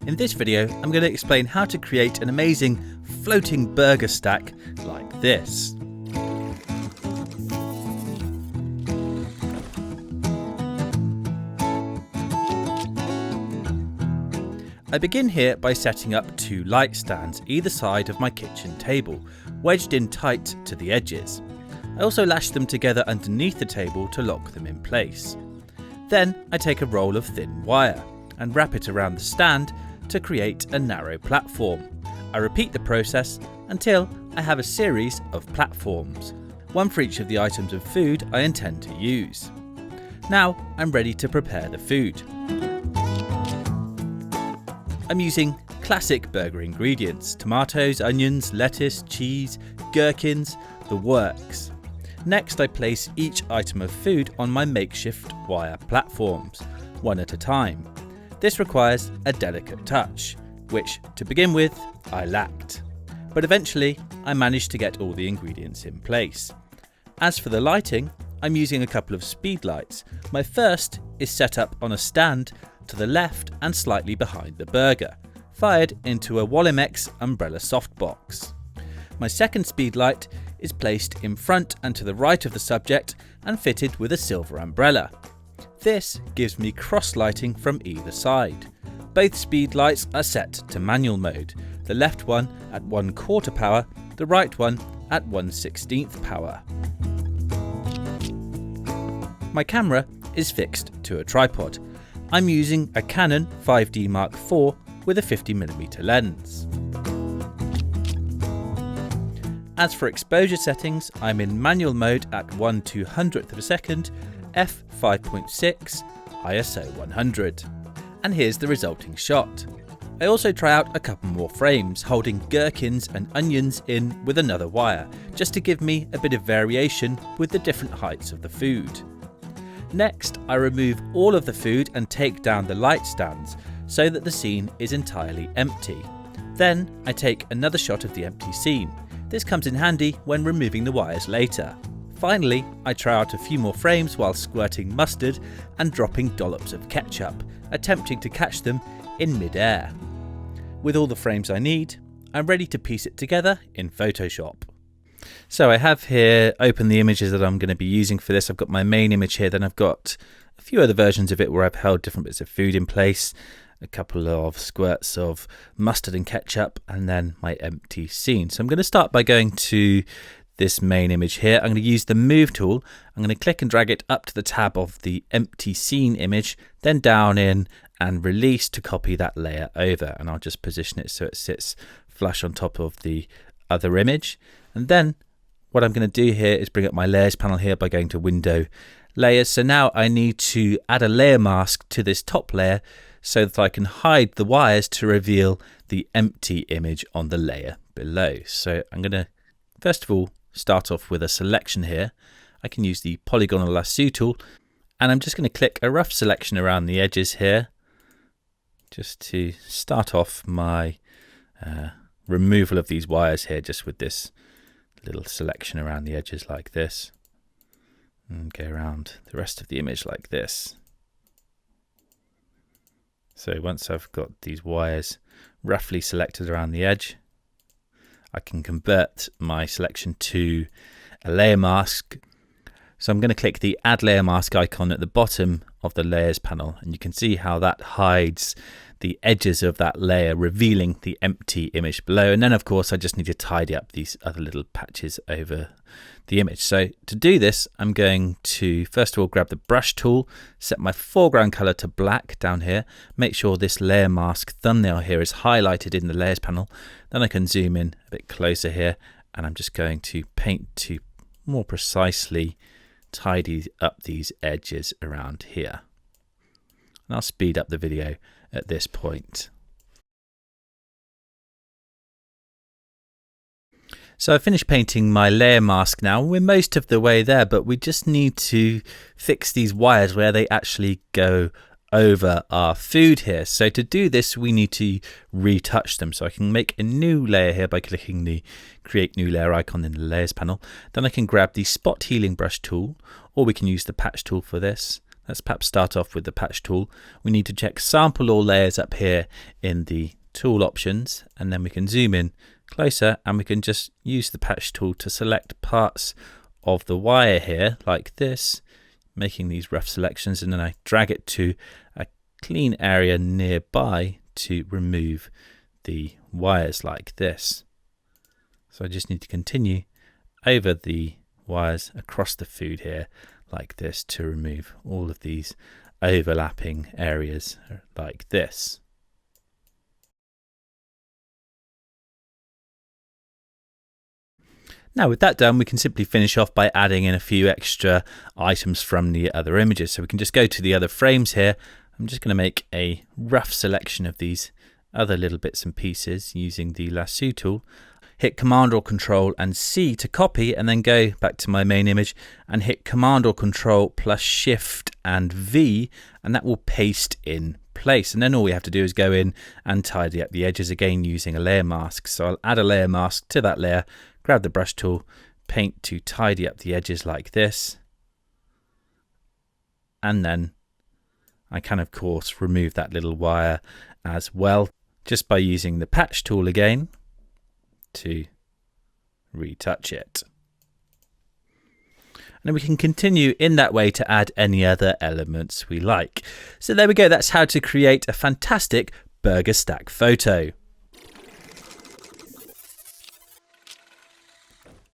In this video, I'm going to explain how to create an amazing floating burger stack like this. I begin here by setting up two light stands either side of my kitchen table, wedged in tight to the edges. I also lash them together underneath the table to lock them in place. Then I take a roll of thin wire and wrap it around the stand to create a narrow platform. I repeat the process until I have a series of platforms, one for each of the items of food I intend to use. Now I'm ready to prepare the food. I'm using classic burger ingredients: tomatoes, onions, lettuce, cheese, gherkins, the works. Next I place each item of food on my makeshift wire platforms, one at a time. This requires a delicate touch, which to begin with I lacked. But eventually I managed to get all the ingredients in place. As for the lighting, I'm using a couple of speed lights. My first is set up on a stand to the left and slightly behind the burger, fired into a Wallimex umbrella softbox. My second speed light is placed in front and to the right of the subject and fitted with a silver umbrella. This gives me cross lighting from either side. Both speed lights are set to manual mode, the left one at 1/4 power, the right one at 1/16 power. My camera is fixed to a tripod. I'm using a Canon 5D Mark IV with a 50mm lens. As for exposure settings, I'm in manual mode at 1/200th of a second, f5.6, ISO 100. And here's the resulting shot. I also try out a couple more frames, holding gherkins and onions in with another wire, just to give me a bit of variation with the different heights of the food. Next, I remove all of the food and take down the light stands so that the scene is entirely empty. Then I take another shot of the empty scene. This comes in handy when removing the wires later. Finally, I try out a few more frames while squirting mustard and dropping dollops of ketchup, attempting to catch them in mid-air. With all the frames I need, I'm ready to piece it together in Photoshop. So I have here open the images that I'm going to be using for this. I've got my main image here, then I've got a few other versions of it where I've held different bits of food in place, a couple of squirts of mustard and ketchup, and then my empty scene. So I'm going to start by going to this main image here. I'm going to use the move tool. I'm going to click and drag it up to the tab of the empty scene image, then down in and release to copy that layer over. And I'll just position it so it sits flush on top of the other image. And then what I'm going to do here is bring up my layers panel here by going to Window, Layers. So now I need to add a layer mask to this top layer so that I can hide the wires to reveal the empty image on the layer below. So I'm going to first of all start off with a selection here. I can use the polygonal lasso tool, and I'm just going to click a rough selection around the edges here just to start off my removal of these wires here, just with this little selection around the edges like this, and go around the rest of the image like this. So once I've got these wires roughly selected around the edge, I can convert my selection to a layer mask. So I'm going to click the Add Layer Mask icon at the bottom of the Layers panel, and you can see how that hides the edges of that layer, revealing the empty image below. And then of course I just need to tidy up these other little patches over the image. So to do this, I'm going to first of all grab the brush tool, set my foreground color to black down here, make sure this layer mask thumbnail here is highlighted in the layers panel. Then I can zoom in a bit closer here, and I'm just going to paint to more precisely tidy up these edges around here. And I'll speed up the video at this point. So I finished painting my layer mask now. We're most of the way there, but we just need to fix these wires where they actually go over our food here. So to do this, we need to retouch them. So I can make a new layer here by clicking the Create New Layer icon in the Layers panel. Then I can grab the Spot Healing Brush tool, or we can use the Patch tool for this. let's perhaps start off with the patch tool. We need to check sample all layers up here in the tool options, and then we can zoom in closer and we can just use the patch tool to select parts of the wire here like this, making these rough selections, and then I drag it to a clean area nearby to remove the wires like this. So I just need to continue over the wires across the food here like this to remove all of these overlapping areas like this. Now with that done, we can simply finish off by adding in a few extra items from the other images. So we can just go to the other frames here. I'm just going to make a rough selection of these other little bits and pieces using the lasso tool. Hit Command or Control and C to copy, and then go back to my main image and hit Command or Control plus Shift and V, and that will paste in place. And then all we have to do is go in and tidy up the edges again using a layer mask. So I'll add a layer mask to that layer, grab the brush tool, paint to tidy up the edges like this, and then I can of course remove that little wire as well just by using the patch tool again to retouch it. And then we can continue in that way to add any other elements we like. So there we go, that's how to create a fantastic burger stack photo.